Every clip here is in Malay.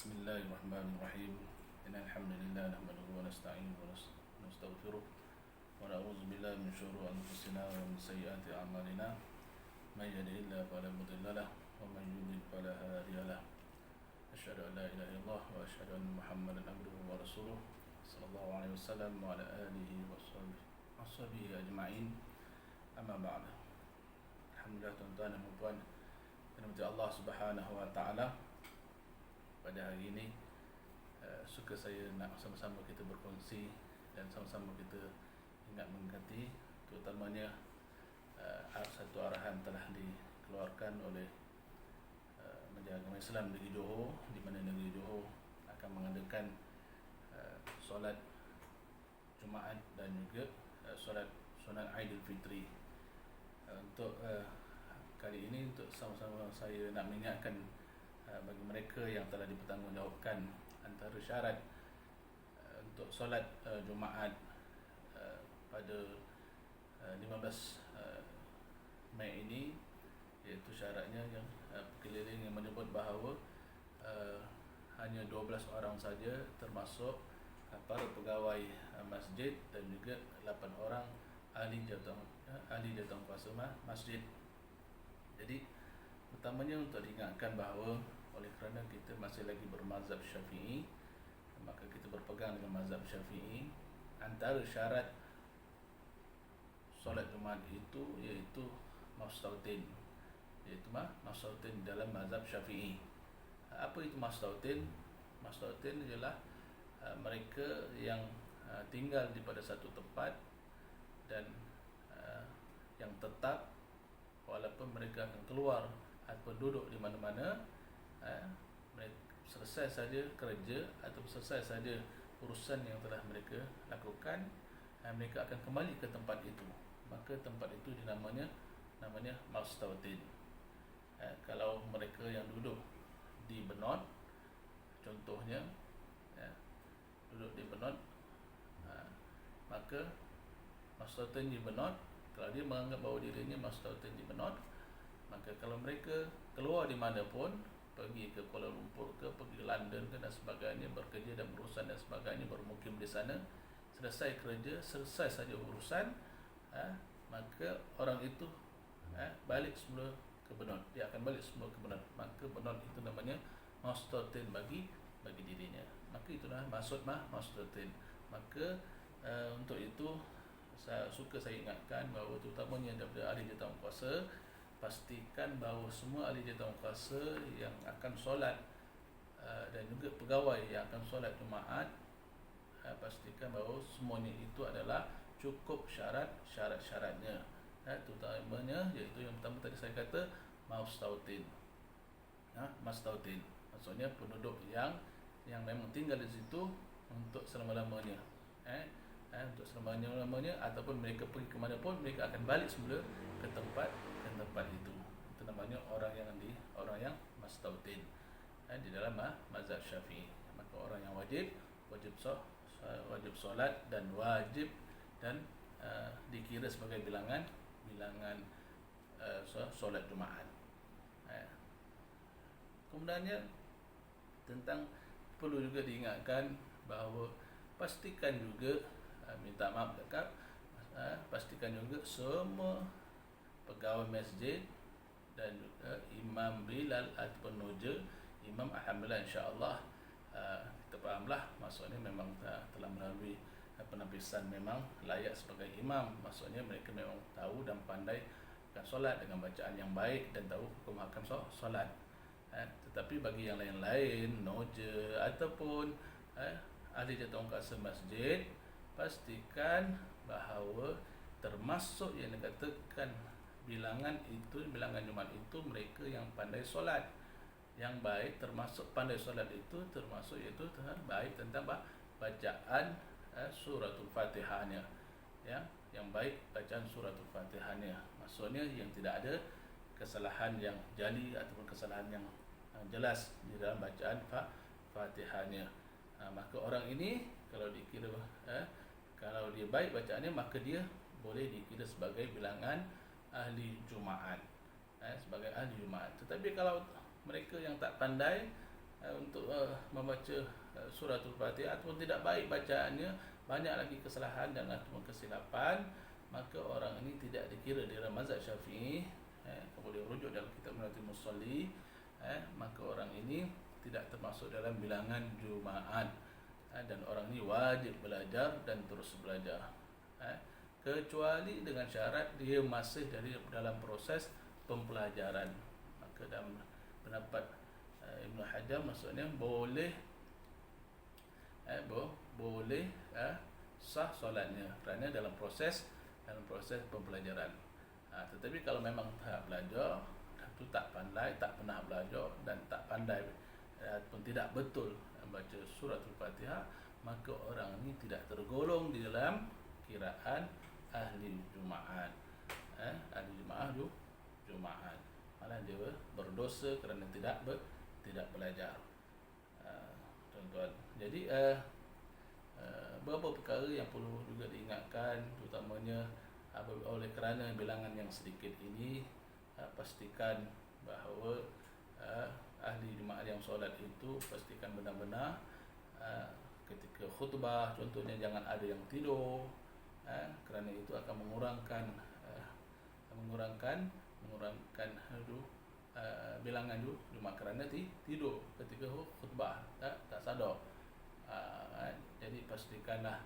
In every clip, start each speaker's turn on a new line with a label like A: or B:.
A: Bismillahirrahmanirrahim. Innal hamdalillah nahmaduhu wa nasta'inuhu wa nastaghfiruh wa na'udzu billahi min shururi anfusina wa min sayyiati a'malina. May yahdihillahu fala mudilla lahu wa may yudlil fala hadiya lahu. Asyhadu an la ilaha illallah wa asyhadu anna Muhammadan abduhu wa rasuluh sallallahu alaihi wasallam wa ala alihi wa sahbihi ajma'in. Amma ba'd. Alhamdulillah tuan-tuan dan puan-puan, dengan Allah Subhanahu wa taala, pada hari ini suka saya nak sama-sama kita berkongsi dan sama-sama kita ingat mengingati, terutamanya satu arahan telah dikeluarkan oleh Majlis Agama Islam Negeri Johor, di mana negeri Johor akan mengadakan solat Jumaat dan juga solat sunat Aidilfitri. Untuk kali ini, untuk sama-sama saya nak mengingatkan bagi mereka yang telah dipertanggungjawabkan, antara syarat untuk solat Jumaat pada 15 Mei ini, iaitu syaratnya yang pekeliling yang menyebut bahawa hanya 12 orang saja, termasuk para pegawai masjid dan juga 8 orang ahli jawatankuasa masjid. Jadi utamanya untuk diingatkan bahawa oleh kerana kita masih lagi bermazhab Syafi'i, maka kita berpegang dengan mazhab Syafi'i. Antara syarat solat Jumaat itu iaitu mastautin, dalam mazhab Syafi'i. Apa itu mastautin? Mastautin ialah mereka yang tinggal di pada satu tempat dan yang tetap, walaupun mereka akan keluar atau duduk di mana-mana, selesai saja kerja atau selesai saja urusan yang telah mereka lakukan, mereka akan kembali ke tempat itu. Maka tempat itu namanya mastautin. Kalau mereka yang duduk di Benot, contohnya duduk di Benot, maka mastautin di Benot, kalau dia menganggap bahawa dirinya mastautin di Benot, maka kalau mereka keluar di mana pun, pergi ke Kuala Lumpur ke, pergi ke London ke dan sebagainya, bekerja dan berurusan dan sebagainya, bermukim di sana, selesai kerja, selesai saja urusan, maka orang itu balik semula ke Benot. Dia akan balik semula ke Benot. Maka Benot itu namanya mastautin bagi dirinya. Maka itulah maksud mastautin. Maka untuk itu saya ingatkan bahawa terutamanya daripada ahli jawatankuasa, pastikan bahawa semua ahli jawatankuasa yang akan solat dan juga pegawai yang akan solat Jumaat, pastikan bahawa semuanya itu adalah cukup syarat-syaratnya, terutamanya iaitu yang pertama tadi saya kata mastautin. Mastautin maksudnya penduduk yang memang tinggal di situ untuk selama-lamanya, untuk selama-lamanya, ataupun mereka pergi ke mana pun, mereka akan balik semula ke tempat itu. Itu namanya orang yang mastautin di dalam mazhab Syafi'i. Maka orang yang wajib solat dan wajib dan dikira sebagai bilangan solat Jumaat. Kemudiannya, tentang perlu juga diingatkan bahawa pastikan juga, minta maaf dekat, pastikan juga semua pegawai masjid dan juga Imam Bilal ataupun Noja Imam, alhamdulillah insya-Allah kita fahamlah, maksudnya memang telah melalui penapisan, memang layak sebagai imam. Maksudnya mereka memang tahu dan pandai akan solat dengan bacaan yang baik dan tahu hukum hakam solat. Tetapi bagi yang lain-lain, Noja ataupun ahli jawatankuasa masjid, pastikan bahawa termasuk yang dikatakan bilangan Jumaat itu mereka yang pandai solat. Yang baik termasuk pandai solat itu termasuk iaitu baik tentang bacaan suratul Fatihahnya, yang baik bacaan suratul Fatihahnya. Maksudnya yang tidak ada kesalahan yang jali ataupun kesalahan yang jelas di dalam bacaan Fatihahnya. Maka orang ini kalau dikira kalau dia baik bacaannya, maka dia boleh dikira sebagai bilangan ahli Jumaat, sebagai ahli Jumaat. Tetapi kalau mereka yang tak pandai, untuk membaca suratul Fatihah ataupun tidak baik bacaannya, banyak lagi kesalahan dan ataupun kesilapan, maka orang ini tidak dikira di dalam mazhab Syafi'i. Kemudian rujuk dalam kitab Munatul Musalli, maka orang ini tidak termasuk dalam bilangan Jumaat, dan orang ini wajib belajar dan terus belajar, kecuali dengan syarat dia masih dalam proses pembelajaran. Maka dalam pendapat Ibn Hajar, maksudnya boleh boleh sah solatnya kerana dalam proses pembelajaran. Tetapi kalau memang tak belajar, tu tak pandai, tak pernah belajar dan tak pandai pun tidak betul membaca suratul Fatihah, maka orang ini tidak tergolong di dalam kiraan ahli Jumaat. Ahli Jumaat, malah dia berdosa kerana tidak belajar. Tuan-tuan, jadi beberapa perkara yang perlu juga diingatkan, terutamanya oleh kerana bilangan yang sedikit ini, pastikan bahawa ahli Jumaat yang solat itu pastikan benar-benar ketika khutbah contohnya jangan ada yang tidur, kerana itu akan mengurangkan bilangan Jumaat kerana tidur ketika khutbah, tak sadar. Jadi pastikanlah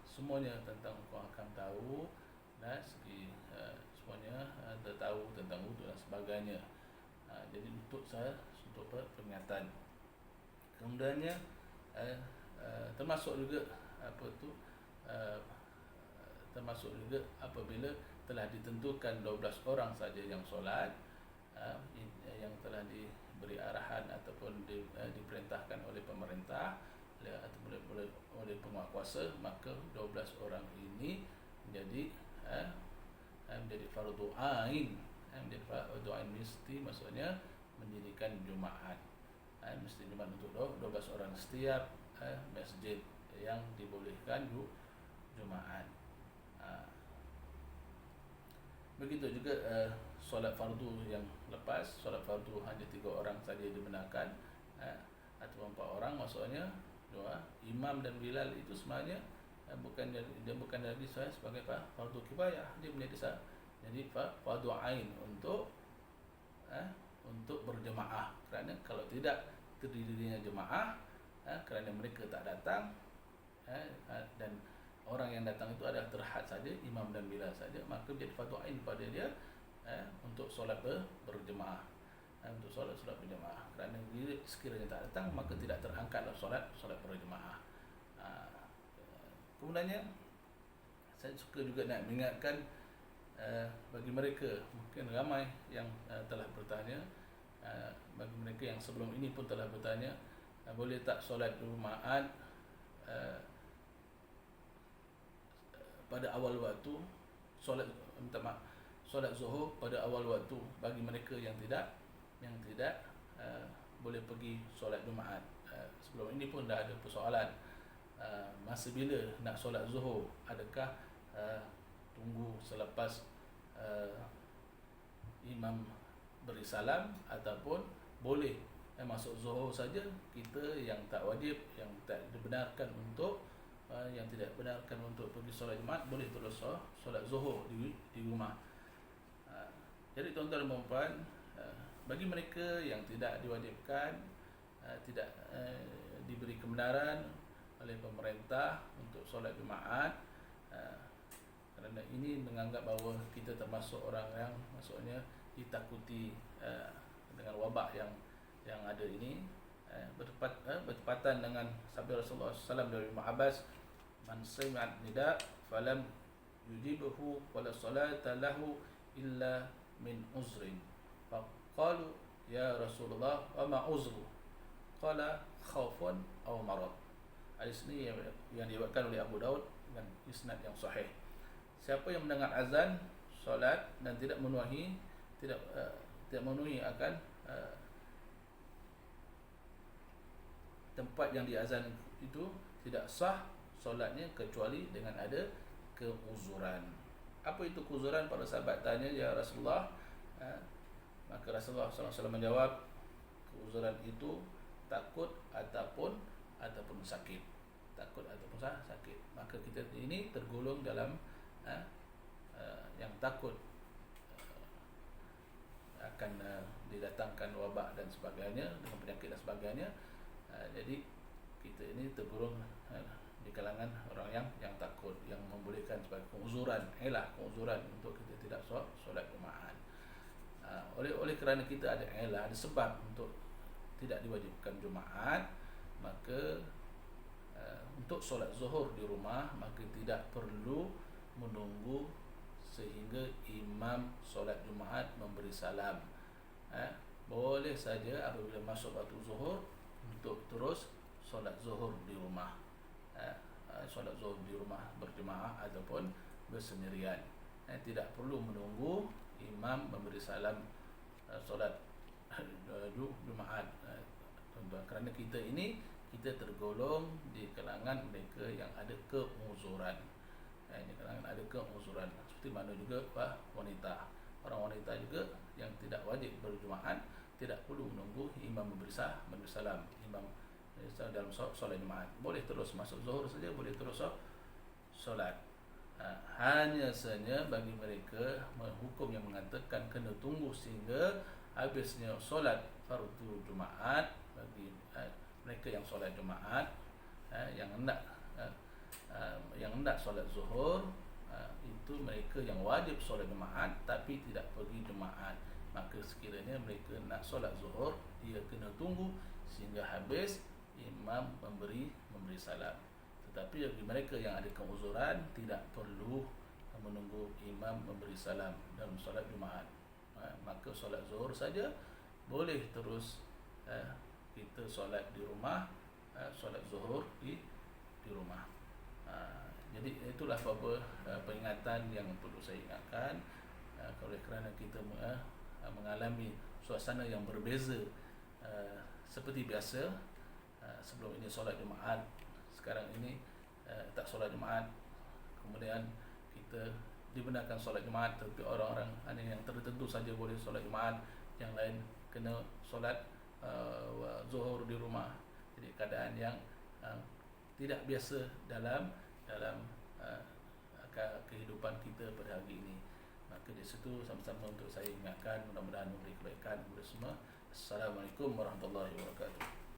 A: semuanya tentang hukum akan tahu, dan semuanya tahu tentang wuduk dan sebagainya. Jadi untuk peringatan. Kemudiannya termasuk juga termasuk juga apabila telah ditentukan 12 orang saja yang solat, yang telah diberi arahan ataupun diperintahkan oleh pemerintah ataupun oleh penguatkuasa, maka 12 orang ini menjadi fardu ain. Menjadi fardu ain mesti, maksudnya mendirikan Jumaat. Mesti Jumaat untuk 12 orang setiap masjid yang dibolehkan Jumaat. Begitu juga solat fardu yang lepas. Solat fardu hanya 3 orang saja dibenarkan, atau 4 orang, maksudnya imam dan bilal itu sebenarnya dia bukan lagi sebagai fardu kifayah, dia menjadi fardu ain untuk berjemaah. Kerana kalau tidak terdirinya jemaah, kerana mereka tak datang, dan orang yang datang itu adalah terhad saja, imam dan bilal saja, maka menjadi fardu ain pada dia untuk solat berjemaah, untuk solat berjemaah. Kerana bila sekiranya tak datang, maka tidak terangkatlah solat berjemaah. Kemudiannya saya suka juga nak mengingatkan bagi mereka, mungkin ramai yang telah bertanya, bagi mereka yang sebelum ini pun telah bertanya, boleh tak solat Jumaat pada awal waktu, solat Zuhur pada awal waktu bagi mereka yang tidak boleh pergi solat Jumaat. Sebelum ini pun dah ada persoalan, masa bila nak solat Zuhur, adakah tunggu selepas imam beri salam ataupun boleh masuk Zuhur saja. Kita yang tak wajib, yang tak dibenarkan untuk yang tidak benarkan untuk pergi solat Jumaat, boleh terus solat Zuhur di rumah. Jadi tuan-tuan dan puan, bagi mereka yang tidak diwajibkan, tidak diberi kebenaran oleh pemerintah untuk solat Jumaat, kerana ini menganggap bahawa kita termasuk orang yang maksudnya ditakuti dengan wabak yang ada ini, bertepatan dengan sabda Rasulullah SAW dari Ibn Abbas, man sami'a nida falam yujibuhu wala salata lahu illa min uzrin. Faqalu ya Rasulullah wa ma uzru? Qala khaufun aw marad. Hadis ini yang diriwayatkan oleh Abu Daud dengan isnad yang sahih. Siapa yang mendengar azan solat dan tidak memenuhi akan tempat yang diazan itu, tidak sah solatnya kecuali dengan ada keuzuran. Apa itu keuzuran? Para sahabat tanya, ya Rasulullah, maka Rasulullah SAW menjawab, keuzuran itu takut ataupun sakit. Takut ataupun sakit. Maka kita ini tergolong dalam yang takut akan didatangkan wabak dan sebagainya, dengan penyakit dan sebagainya. Jadi kita ini tergolong di kalangan orang yang takut, yang membolehkan sebagai penguzuran, penguzuran untuk kita tidak solat Jumaat. Oleh kerana kita ada ada sebab untuk tidak diwajibkan Jumaat, maka untuk solat zuhur di rumah maka tidak perlu menunggu sehingga imam solat Jumaat memberi salam. Boleh saja apabila masuk waktu zuhur untuk terus solat zuhur di rumah. Solat zuhur di rumah berjemaah ataupun bersendirian. Tidak perlu menunggu imam memberi salam solat Jumaat. Kerana kita tergolong di kalangan mereka yang ada keuzuran. Di kalangan ada keuzuran. Seperti mana juga wanita. Orang wanita juga yang tidak wajib berjumaat tidak perlu menunggu imam memberi salam. Imam dalam solat Jumaat boleh terus masuk zuhur saja, boleh terus solat. Hanya saja bagi mereka hukum yang mengatakan kena tunggu sehingga habisnya solat fardu Jumaat bagi mereka yang solat Jumaat, yang hendak solat zuhur, itu mereka yang wajib solat Jumaat tapi tidak pergi Jumaat. Maka sekiranya mereka nak solat zuhur, dia kena tunggu sehingga habis imam memberi salam. Tetapi bagi mereka yang ada keuzuran tidak perlu menunggu imam memberi salam dalam solat Jumaat. Maka solat zuhur saja boleh terus kita solat di rumah, solat zuhur di rumah. Jadi itulah beberapa peringatan yang perlu saya ingatkan. Oleh kerana kita mengalami suasana yang berbeza seperti biasa. Sebelum ini solat Jumaat, sekarang ini tak solat Jumaat. Kemudian kita dibenarkan solat Jumaat, tapi orang-orang ada yang tertentu saja boleh solat Jumaat, yang lain kena solat zuhur di rumah. Jadi keadaan yang tidak biasa dalam kehidupan kita pada hari ini. Maka di situ sama-sama untuk saya ingatkan, mudah-mudahan memberi kebaikan kepada semua. Assalamualaikum warahmatullahi wabarakatuh.